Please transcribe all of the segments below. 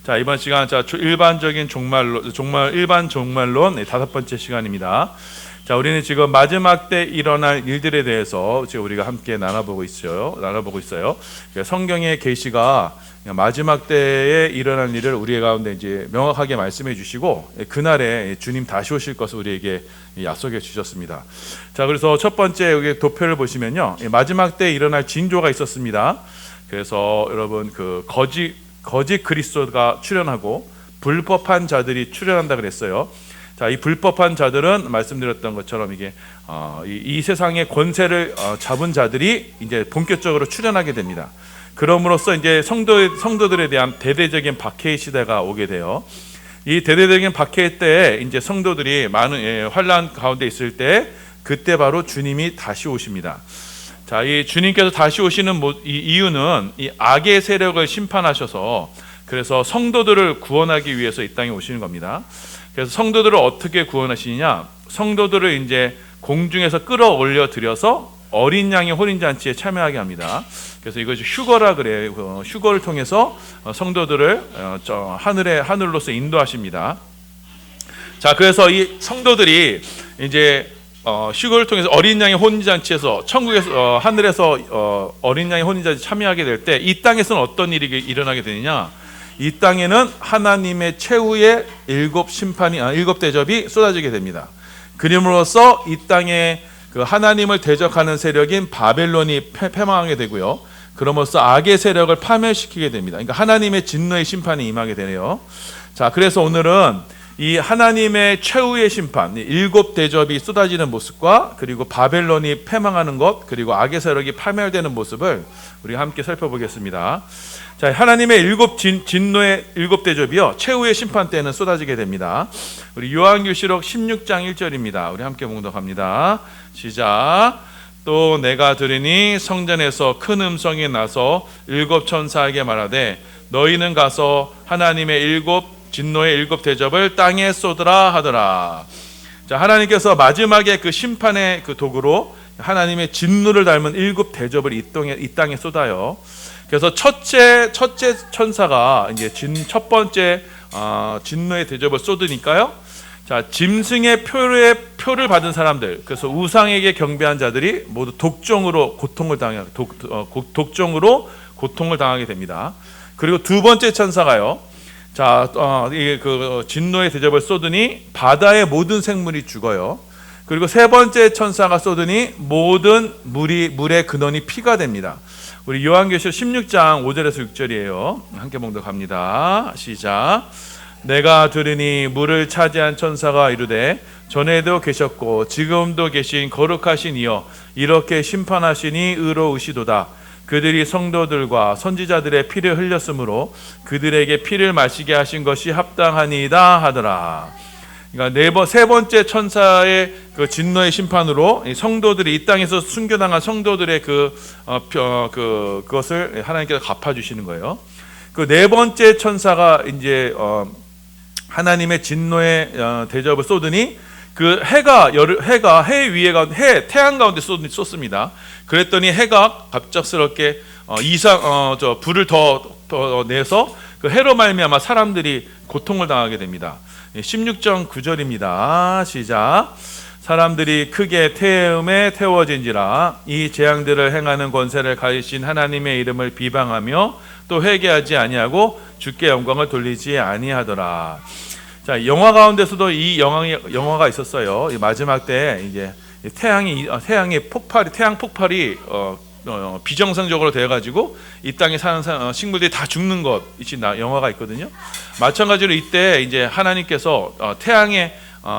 자, 이번 시간 일반적인 일반 종말론 다섯 번째 시간입니다. 자, 우리는 지금 마지막 때 일어날 일들에 대해서 지금 우리가 함께 나눠보고 있어요. 성경의 계시가 마지막 때에 일어날 일을 우리 가운데 이제 명확하게 말씀해 주시고, 그날에 주님 다시 오실 것을 우리에게 약속해 주셨습니다. 자, 그래서 첫 번째 여기 도표를 보시면요, 마지막 때에 일어날 징조가 있었습니다. 그래서 여러분, 거짓 그리스도가 출현하고 불법한 자들이 출현한다 그랬어요. 자, 이 불법한 자들은 말씀드렸던 것처럼 이게 이 세상의 권세를 잡은 자들이 이제 본격적으로 출현하게 됩니다. 그럼으로써 이제 성도들에 대한 대대적인 박해의 시대가 오게 돼요. 이 대대적인 박해 때에 이제 성도들이 많은 환난 가운데 있을 때, 그때 바로 주님이 다시 오십니다. 자, 이 주님께서 다시 오시는 이 이유는 이 악의 세력을 심판하셔서, 그래서 성도들을 구원하기 위해서 이 땅에 오시는 겁니다. 그래서 성도들을 어떻게 구원하시느냐? 성도들을 이제 공중에서 끌어올려 들여서 어린 양의 혼인 잔치에 참여하게 합니다. 그래서 이것이 휴거라 그래요. 휴거를 통해서 성도들을 하늘로서 인도하십니다. 자, 그래서 이 성도들이 이제 휴거를 통해서 어린 양의 혼인잔치에서 천국에서 하늘에서 어린 양의 혼인잔치 참여하게 될 때, 이 땅에서는 어떤 일이 일어나게 되느냐? 이 땅에는 하나님의 최후의 일곱 대접이 쏟아지게 됩니다. 그림으로써 이 땅에 그 하나님을 대적하는 세력인 바벨론이 패망하게 되고요. 그러면서 악의 세력을 파멸시키게 됩니다. 그러니까 하나님의 진노의 심판이 임하게 되네요. 자, 그래서 오늘은 이 하나님의 최후의 심판, 일곱 대접이 쏟아지는 모습과, 그리고 바벨론이 패망하는 것, 그리고 악의 세력이 파멸되는 모습을 우리가 함께 살펴보겠습니다. 자, 하나님의 진노의 일곱 대접이요, 최후의 심판 때는 쏟아지게 됩니다. 우리 요한계시록 16장 1절입니다. 우리 함께 봉독합니다. 시작. 또 내가 들으니 성전에서 큰 음성이 나서 일곱 천사에게 말하되, 너희는 가서 하나님의 진노의 일곱 대접을 땅에 쏟으라 하더라. 자, 하나님께서 마지막에 그 심판의 그 도구로 하나님의 진노를 닮은 일곱 대접을 이 땅에 쏟아요. 그래서 첫째 천사가 이제 첫 번째 진노의 대접을 쏟으니까요. 자, 짐승의 표를 받은 사람들, 그래서 우상에게 경배한 자들이 모두 독종으로 고통을 당하게 됩니다. 그리고 두 번째 천사가요. 자, 이게 진노의 대접을 쏟으니 바다의 모든 생물이 죽어요. 그리고 세 번째 천사가 쏟으니 모든 물의 근원이 피가 됩니다. 우리 요한계시록 16장 5절에서 6절이에요. 함께 봉독합니다. 시작. 내가 들으니 물을 차지한 천사가 이르되, 전에도 계셨고 지금도 계신 거룩하신 이여, 이렇게 심판하시니 의로우시도다. 그들이 성도들과 선지자들의 피를 흘렸으므로 그들에게 피를 마시게 하신 것이 합당하니이다 하더라. 그러니까 세 번째 천사의 그 진노의 심판으로 성도들이 이 땅에서 순교당한 성도들의 그것을 하나님께서 갚아주시는 거예요. 그 네 번째 천사가 이제 하나님의 진노의 대접을 쏟으니, 그 태양 가운데 쏟습니다. 그랬더니 해가 갑작스럽게 불을 더 내서 그 해로 말미암아 사람들이 고통을 당하게 됩니다. 16장 9절입니다. 시작. 사람들이 크게 태음에 태워진지라. 이 재앙들을 행하는 권세를 가지신 하나님의 이름을 비방하며 또 회개하지 아니하고 주께 영광을 돌리지 아니하더라. 자, 영화 가운데서도 이 영화가 있었어요. 이 마지막 때 이제 태양 폭발이 비정상적으로 되어가지고 이 땅에 사는 식물들이 다 죽는 것이 영화가 있거든요. 마찬가지로 이때 이제 하나님께서 태양의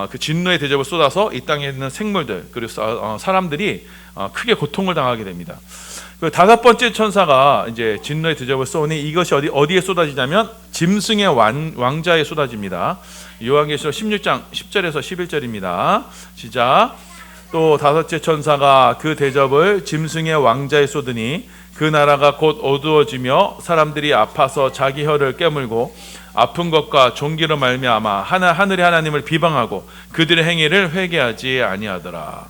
그 진노의 대접을 쏟아서 이 땅에 있는 생물들, 그리고 사람들이 크게 고통을 당하게 됩니다. 그 다섯 번째 천사가 이제 진노의 대접을 쏘니, 이것이 어디에 쏟아지냐면 짐승의 왕자에 쏟아집니다. 요한계시록 16장 10절에서 11절입니다. 시작. 또 다섯째 천사가 그 대접을 짐승의 왕자에 쏟으니, 그 나라가 곧 어두워지며 사람들이 아파서 자기 혀를 깨물고 아픈 것과 종기로 말미암아 하늘의 하나님을 비방하고 그들의 행위를 회개하지 아니하더라.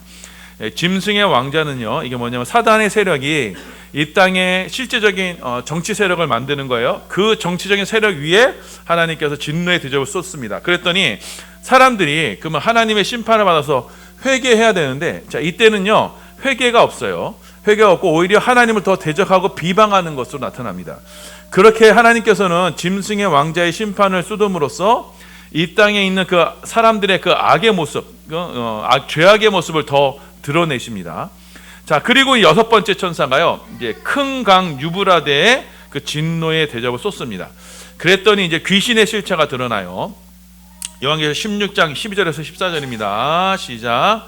짐승의 왕자는요, 이게 뭐냐면 사단의 세력이 이 땅에 실제적인 정치 세력을 만드는 거예요. 그 정치적인 세력 위에 하나님께서 진노의 대접을 쏟습니다. 그랬더니 사람들이 그러면 하나님의 심판을 받아서 회개해야 되는데, 자, 이때는요 회개가 없어요. 회개가 없고 오히려 하나님을 더 대적하고 비방하는 것으로 나타납니다. 그렇게 하나님께서는 짐승의 왕자의 심판을 쏟음으로써 이 땅에 있는 그 사람들의 그 악의 모습, 죄악의 모습을 더 드러내십니다. 자, 그리고 여섯 번째 천사가요, 이제 큰 강 유브라데에 그 진노의 대접을 쏟습니다. 그랬더니 이제 귀신의 실체가 드러나요. 요한계시록 16장 12절에서 14절입니다. 시작.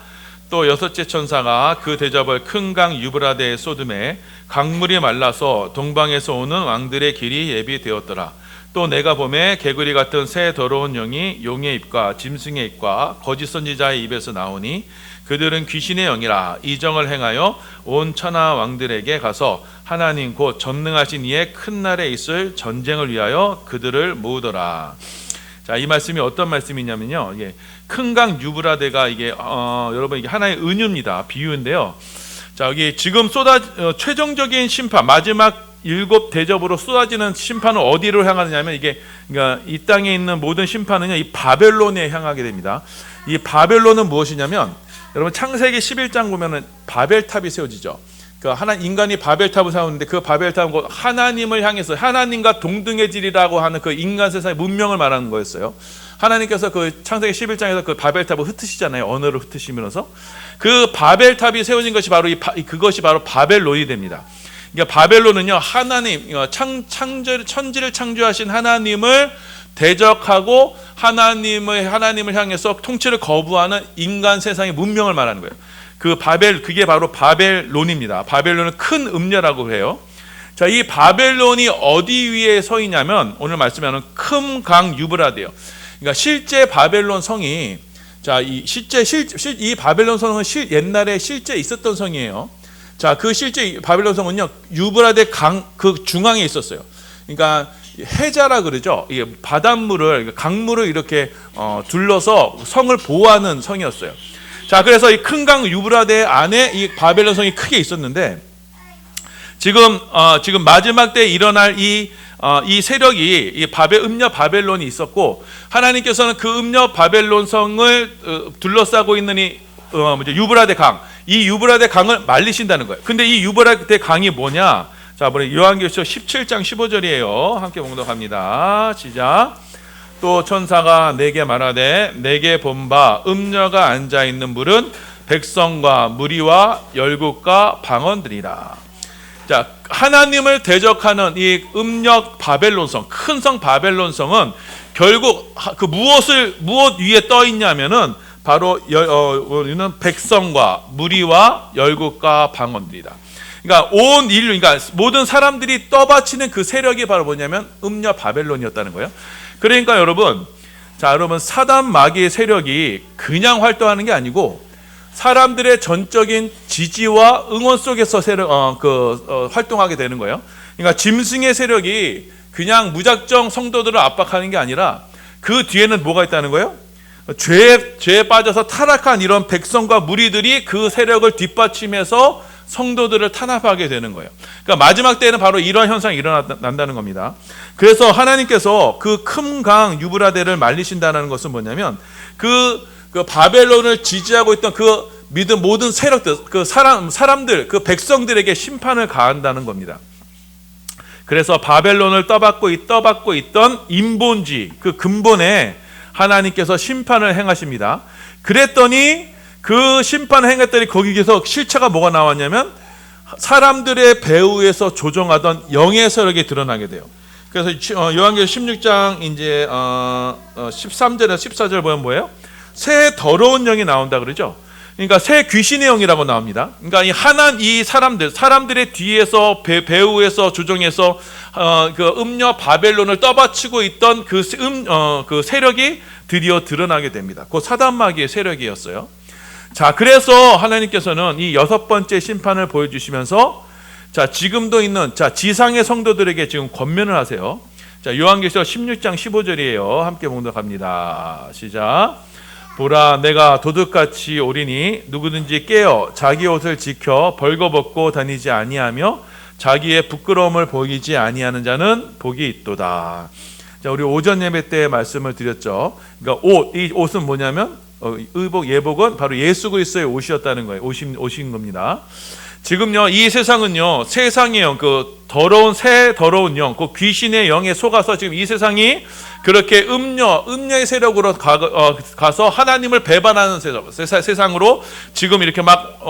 또 여섯째 천사가 그 대접을 큰 강 유브라데에 쏟음에 강물이 말라서 동방에서 오는 왕들의 길이 예비되었더라. 또 내가 보매 개구리 같은 새 더러운 영이 용의 입과 짐승의 입과 거짓 선지자의 입에서 나오니 그들은 귀신의 영이라 이정을 행하여 온 천하 왕들에게 가서 하나님 곧 전능하신 이의 큰 날에 있을 전쟁을 위하여 그들을 모으더라. 자, 이 말씀이 어떤 말씀이냐면요, 이게 큰 강 유브라데가 이게 여러분 이게 하나의 은유입니다. 비유인데요. 자, 여기 지금 최종적인 심판, 마지막 7 대접으로 쏟아지는 심판은 어디로 향하느냐면, 이게 그러니까 이 땅에 있는 모든 심판은요 이 바벨론에 향하게 됩니다. 이 바벨론은 무엇이냐면, 여러분 창세기 11장 보면은 바벨탑이 세워지죠. 그 인간이 바벨탑을 세웠는데 그 바벨탑은 곧 하나님을 향해서 하나님과 동등해지리라고 하는 그 인간 세상의 문명을 말하는 거였어요. 하나님께서 그 창세기 11장에서 그 바벨탑을 흩으시잖아요. 언어를 흩으시면서 그 바벨탑이 세워진 것이 바로 그것이 바로 바벨론이 됩니다. 그러니까 바벨론은요 하나님 천지를 창조하신 하나님을 대적하고 하나님을 향해서 통치를 거부하는 인간 세상의 문명을 말하는 거예요. 그게 바로 바벨론입니다. 바벨론은 큰 음녀라고 해요. 자, 이 바벨론이 어디 위에 서 있냐면 오늘 말씀하는 큰 강 유브라데요. 그러니까 실제 바벨론 성이, 자, 이 바벨론 성은 옛날에 실제 있었던 성이에요. 자, 그 실제 바벨론 성은요 유브라데 강 그 중앙에 있었어요. 그러니까 해자라 그러죠. 이게 바닷물을, 강물을 이렇게 둘러서 성을 보호하는 성이었어요. 자, 그래서 이 큰 강 유브라데 안에 이 바벨론 성이 크게 있었는데, 지금 마지막 때 일어날 이 세력이 이 음녀 바벨론이 있었고, 하나님께서는 그 음녀 바벨론 성을 둘러싸고 있는 유브라데 강, 이 유브라데 강을 말리신다는 거예요. 근데 이 유브라데 강이 뭐냐? 자, 우리 요한계시록 17장 15절이에요. 함께 봉독합니다. 시작. 또 천사가 내게 말하되 내게 본 바 음녀가 앉아 있는 물은 백성과 무리와 열국과 방언들이라. 자, 하나님을 대적하는 이 음녀 바벨론성, 큰 성 바벨론성은 결국 그 무엇 위에 떠 있냐면은 바로 우리는 백성과 무리와 열국과 방언들이다. 그러니까 온 인류, 그러니까 모든 사람들이 떠받치는 그 세력이 바로 뭐냐면 음녀 바벨론이었다는 거예요. 그러니까 여러분, 사단 마귀의 세력이 그냥 활동하는 게 아니고 사람들의 전적인 지지와 응원 속에서 활동하게 되는 거예요. 그러니까 짐승의 세력이 그냥 무작정 성도들을 압박하는 게 아니라 그 뒤에는 뭐가 있다는 거예요? 죄에 빠져서 타락한 이런 백성과 무리들이 그 세력을 뒷받침해서 성도들을 탄압하게 되는 거예요. 그러니까 마지막 때에는 바로 이런 현상이 일어난다는 겁니다. 그래서 하나님께서 그 큰 강 유브라데를 말리신다는 것은 뭐냐면 그 바벨론을 지지하고 있던 그 믿은 모든 세력들, 그 사람들, 그 백성들에게 심판을 가한다는 겁니다. 그래서 바벨론을 떠받고 있던 인본주의, 그 근본에 하나님께서 심판을 행하십니다. 그랬더니 그 심판을 행했더니 거기에서 실체가 뭐가 나왔냐면 사람들의 배후에서 조종하던 영의 세력이 드러나게 돼요. 그래서 요한계시록 16장 이제 13절에서 14절 보면 뭐예요? 새 더러운 영이 나온다 그러죠. 그러니까 새 귀신의 영이라고 나옵니다. 그러니까 이 사람들의 뒤에서 배후에서 조종해서 그 음녀 바벨론을 떠받치고 있던 그 세력이 드디어 드러나게 됩니다. 그 사단 마귀의 세력이었어요. 자, 그래서 하나님께서는 이 6번째 심판을 보여주시면서 자, 지금도 있는 지상의 성도들에게 지금 권면을 하세요. 자, 요한계시록 16장 15절이에요. 함께 봉독합니다. 시작. 보라, 내가 도둑같이 오리니 누구든지 깨어 자기 옷을 지켜 벌거벗고 다니지 아니하며 자기의 부끄러움을 보이지 아니하는 자는 복이 있도다. 자, 우리 오전 예배 때 말씀을 드렸죠. 그러니까 이 옷은 뭐냐면 의복, 예복은 바로 예수 그리스도의 옷이었다는 거예요. 옷인 겁니다. 지금요, 이 세상은요, 세상의 영, 그 더러운 영, 그 귀신의 영에 속아서 지금 이 세상이 그렇게 음녀의 세력으로 가서 하나님을 배반하는 세상으로 지금 이렇게 막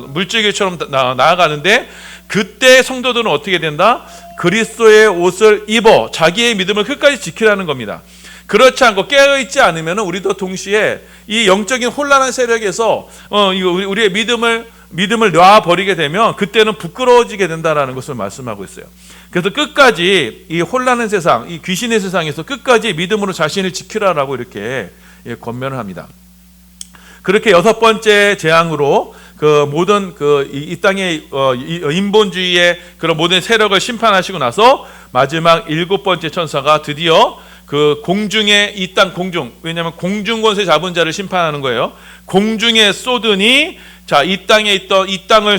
물질길처럼 나아가는데, 그때 성도들은 어떻게 된다? 그리스도의 옷을 입어 자기의 믿음을 끝까지 지키라는 겁니다. 그렇지 않고 깨어있지 않으면 우리도 동시에 이 영적인 혼란한 세력에서 우리의 믿음을 놔버리게 되면 그때는 부끄러워지게 된다는 것을 말씀하고 있어요. 그래서 끝까지 이 혼란한 세상, 이 귀신의 세상에서 끝까지 믿음으로 자신을 지키라라고 이렇게 권면을 합니다. 그렇게 6번째 재앙으로 그 모든 이 땅의 인본주의의 그런 모든 세력을 심판하시고 나서 마지막 7번째 천사가 드디어 그 공중에 이 땅 공중, 왜냐하면 공중 권세 잡은 자를 심판하는 거예요. 공중에 쏟으니, 자, 이 땅에 있던 이 땅을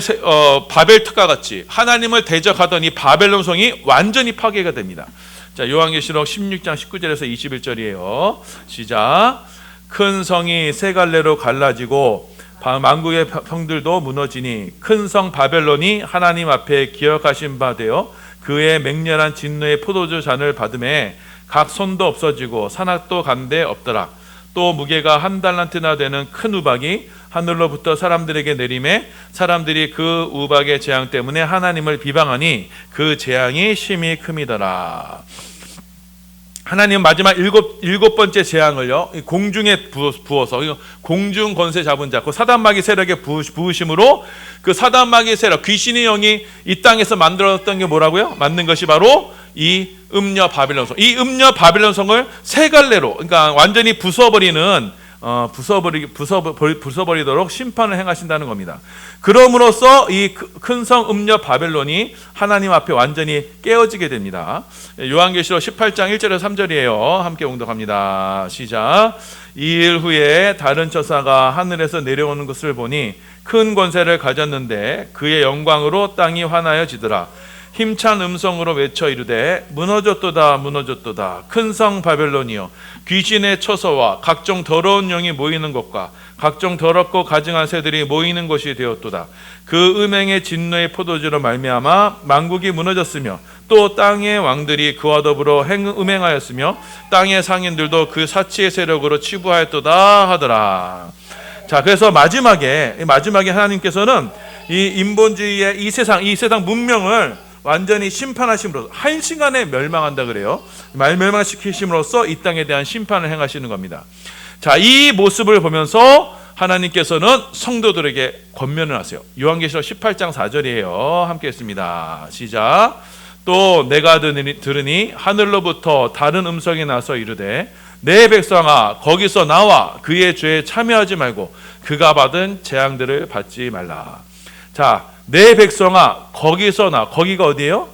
바벨탑과 같이 하나님을 대적하던 이 바벨론 성이 완전히 파괴가 됩니다. 자, 요한계시록 16장 19절에서 21절이에요. 시작. 큰 성이 세 갈래로 갈라지고 만국의 성들도 무너지니 큰 성 바벨론이 하나님 앞에 기억하신 바 되어 그의 맹렬한 진노의 포도주 잔을 받음에 각 손도 없어지고 산악도 간데 없더라. 또 무게가 1달란트나 되는 큰 우박이 하늘로부터 사람들에게 내림에 사람들이 그 우박의 재앙 때문에 하나님을 비방하니 그 재앙이 심히 큼이더라. 하나님 마지막 일곱 번째 재앙을요, 공중에 부어서 공중 권세 잡은 자, 그 사단마귀 세력의 부으심으로 그 사단마귀 세력, 귀신의 영이 이 땅에서 만들었던 게 뭐라고요? 만든 것이 바로 이 음녀 바빌론성. 이 음녀 바빌론성을 세 갈래로, 그러니까 완전히 부숴버리도록 심판을 행하신다는 겁니다. 그럼으로써 이 큰 성 음녀 바벨론이 하나님 앞에 완전히 깨어지게 됩니다. 요한계시록 18장 1절에서 3절이에요. 함께 봉독합니다. 시작. 이 일 후에 다른 천사가 하늘에서 내려오는 것을 보니 큰 권세를 가졌는데 그의 영광으로 땅이 환하여지더라. 힘찬 음성으로 외쳐 이르되 무너졌도다 무너졌도다 큰 성 바벨론이여 귀신의 처소와 각종 더러운 영이 모이는 곳과 각종 더럽고 가증한 새들이 모이는 곳이 되었도다. 그 음행의 진노의 포도주로 말미암아 만국이 무너졌으며 또 땅의 왕들이 그와 더불어 음행하였으며 땅의 상인들도 그 사치의 세력으로 치부하였도다 하더라. 자, 그래서 마지막에 하나님께서는 이 인본주의의 이 세상 문명을 완전히 심판하심으로써 한시간에 멸망한다 그래요. 멸망시키심으로써 이 땅에 대한 심판을 행하시는 겁니다. 자, 이 모습을 보면서 하나님께서는 성도들에게 권면을 하세요. 요한계시록 18장 4절이에요. 함께 했습니다. 시작. 또 내가 들으니 하늘로부터 다른 음성이 나서 이르되 내 백성아 거기서 나와 그의 죄에 참여하지 말고 그가 받은 재앙들을 받지 말라. 자, 내 백성아 거기서 나, 거기가 어디예요?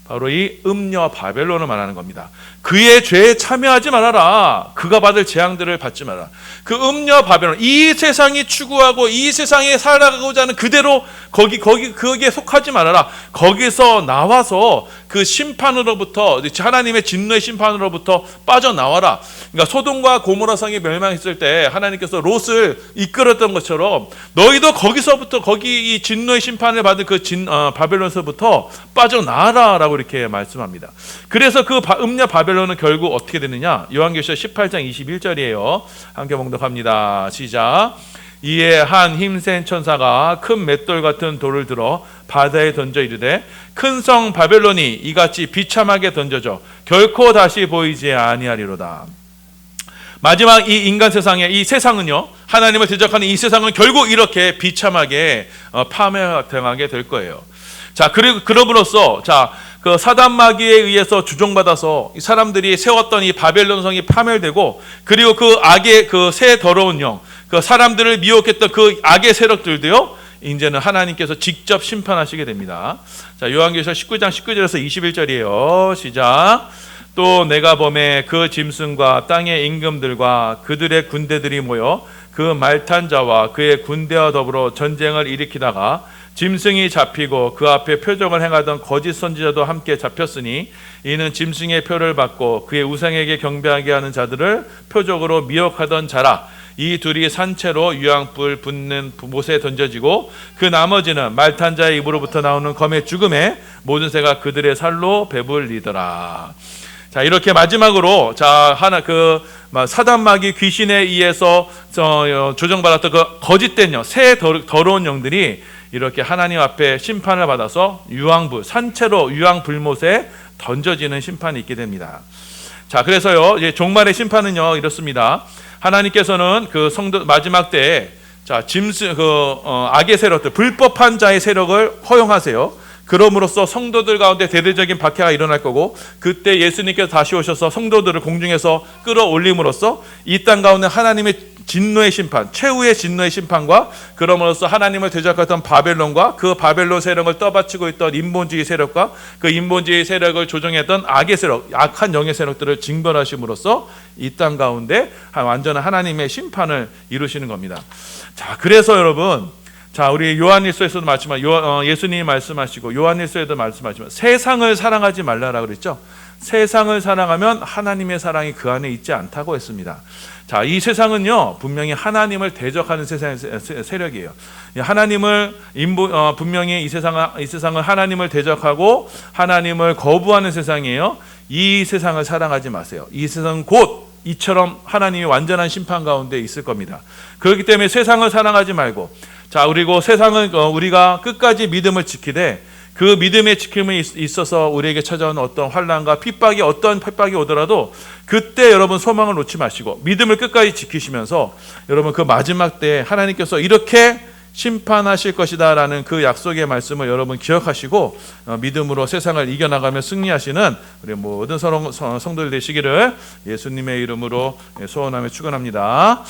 바로 이 음녀 바벨론을 말하는 겁니다. 그의 죄에 참여하지 말아라. 그가 받을 재앙들을 받지 말아라. 그 음녀 바벨론, 이 세상이 추구하고 이 세상에 살아가고자 하는 그대로 거기에 속하지 말아라. 거기서 나와서 그 심판으로부터, 하나님의 진노의 심판으로부터 빠져나와라. 그러니까 소돔과 고모라 성이 멸망했을 때 하나님께서 롯을 이끌었던 것처럼 너희도 거기서부터 거기 이 진노의 심판을 받은 그 바벨론서부터 빠져나와라라고 이렇게 말씀합니다. 그래서 그 음녀 바벨론은 결국 어떻게 되느냐? 요한계시록 18장 21절이에요. 함께 봉독합니다. 시작. 이에 한 힘센 천사가 큰 맷돌 같은 돌을 들어 바다에 던져 이르되 큰 성 바벨론이 이같이 비참하게 던져져 결코 다시 보이지 아니하리로다. 마지막 이 인간 세상의 이 세상은요, 하나님을 대적하는 이 세상은 결국 이렇게 비참하게 파멸당하게 될 거예요. 자, 그리고 그럼으로써 그 사단마귀에 의해서 주종받아서 이 사람들이 세웠던 이 바벨론 성이 파멸되고, 그리고 그 악의 그 새 더러운 영, 그 사람들을 미혹했던 그 악의 세력들도요, 이제는 하나님께서 직접 심판하시게 됩니다. 자, 요한계시록 19장 19절에서 21절이에요. 시작. 또 내가 범에 그 짐승과 땅의 임금들과 그들의 군대들이 모여 그 말탄 자와 그의 군대와 더불어 전쟁을 일으키다가 짐승이 잡히고 그 앞에 표적을 행하던 거짓 선지자도 함께 잡혔으니 이는 짐승의 표를 받고 그의 우상에게 경배하게 하는 자들을 표적으로 미혹하던 자라. 이 둘이 산채로 유황불 붙는 못에 던져지고 그 나머지는 말탄 자의 입으로부터 나오는 검의 죽음에 모든 새가 그들의 살로 배불리더라. 자, 이렇게 마지막으로 사단마귀 귀신에 의해서 조정받았던 그 거짓된 영, 새 더러운 영들이 이렇게 하나님 앞에 심판을 받아서 산채로 유황불못에 던져지는 심판이 있게 됩니다. 자, 그래서요, 이제 종말의 심판은요 이렇습니다. 하나님께서는 그 성도 마지막 때에 악의 세력들, 불법한 자의 세력을 허용하세요. 그럼으로써 성도들 가운데 대대적인 박해가 일어날 거고, 그때 예수님께서 다시 오셔서 성도들을 공중에서 끌어올림으로써 이 땅 가운데 하나님의 진노의 심판, 최후의 진노의 심판과 그럼으로써 하나님을 대적했던 바벨론과 그 바벨론 세력을 떠받치고 있던 인본주의 세력과 그 인본주의 세력을 조종했던 악의 세력, 악한 영의 세력들을 징벌하심으로써 이 땅 가운데 완전한 하나님의 심판을 이루시는 겁니다. 자, 그래서 여러분, 자, 우리 요한일서에서도 예수님이 말씀하시고 요한일서에도 말씀하시면 세상을 사랑하지 말라라고 그랬죠. 세상을 사랑하면 하나님의 사랑이 그 안에 있지 않다고 했습니다. 자, 이 세상은요 분명히 하나님을 대적하는 세력이에요. 분명히 이 세상은 하나님을 대적하고 하나님을 거부하는 세상이에요. 이 세상을 사랑하지 마세요. 이 세상은 곧 이처럼 하나님이 완전한 심판 가운데 있을 겁니다. 그렇기 때문에 세상을 사랑하지 말고, 자, 그리고 세상은 우리가 끝까지 믿음을 지키되 그 믿음의 지킴에 있어서 우리에게 찾아오는 어떤 환난과 어떤 핍박이 오더라도 그때 여러분 소망을 놓지 마시고 믿음을 끝까지 지키시면서 여러분 그 마지막 때에 하나님께서 이렇게 심판하실 것이다라는 그 약속의 말씀을 여러분 기억하시고 믿음으로 세상을 이겨나가며 승리하시는 우리 모든 성도들 되시기를 예수님의 이름으로 소원하며 축원합니다.